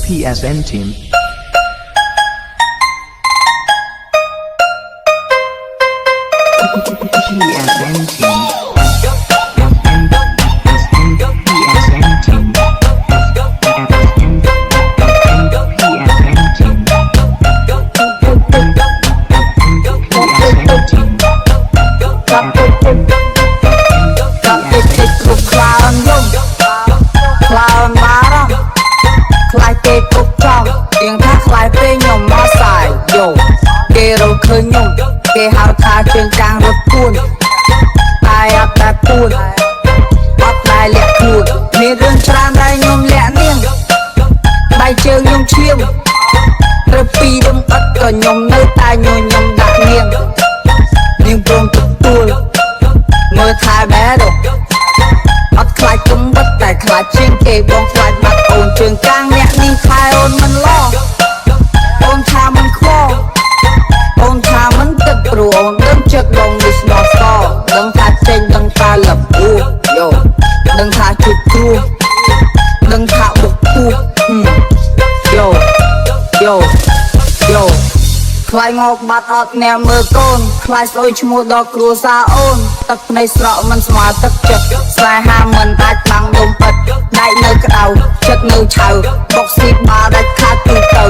PSN team. PSN team. PSN team. Kê hào tha trên trang rốt cuốn ai áp đá cuốn bắp đai lẹ cuốn nê rương tràn đai nhôm lẹ niêng đai chương nhôm chiêm rơ pi đâm ất cờ nhôm nơi tai nhô nhôm đạ nghiêng niêng bông tục tuôn mơ thai bé đồ ất khai cấm bất tài khai trên kê bông khai mặt ồn trường trang nhẹ niêng khai ôn mình lo ôn tha mình khô ôn tha mình tức rùa ôn đâm chất bông đi sò sò đừng tha chênh đừng tha lập u yo đừng tha chụp cua đừng tha bục cu yo yo yo ខ្លាយងកបាត់អត់អ្នកមើលកូនខ្លាយស្អុយឈ្មោះដល់គ្រួសារអូនទឹកភ្នែកស្រក់មិនស្មើទឹកចិត្តស្នេហាមិនអាចបាំងដុំពិតដៃនៅក្តៅចិត្តនៅឆៅបុកស៊ីបាដាច់ខាតទូទៅ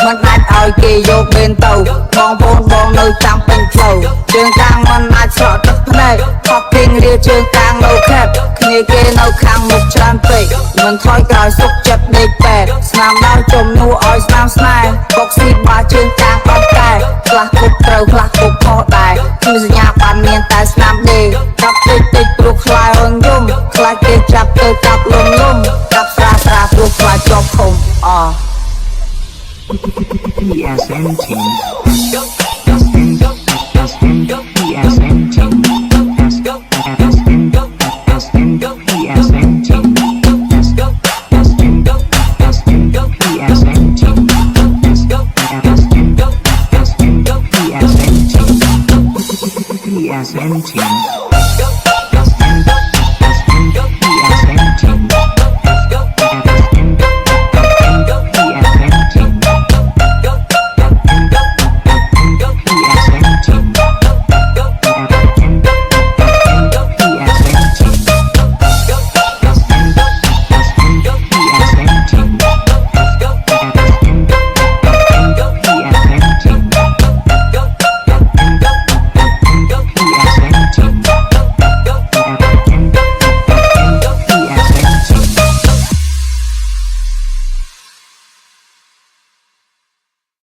មិនអាចឲ្យគេយកបេនទៅបងប្អូនបងនៅតាមពេញផ្លូវជើងកាងមិនអាចស្រក់ទឹកភ្នែកខកគេងរាជើងកាងនៅខេបគ្នាគេនៅខាងមុខច្រើនពេកមិនថយក្រោយសុកចិត្តដេកពេទ្យស្នាមដល់ជំនួឲ្យស្នាមស្នេហ៍បុកស៊ីបាជើងកាងអត់តែខ្លះគុកត្រូវខ្លះគុកខុសដែរគឺសញ្ញាបានមានតែស្នាមដេកចាប់តិចតិចព្រោះខ្លាយអូនយំខ្លាចគេចាប់ទៅចាប់លំចាប់ស្រាស្រាព្រោះខ្លាចជាប់ឃុំអ PSN team. PSN team. PSN team.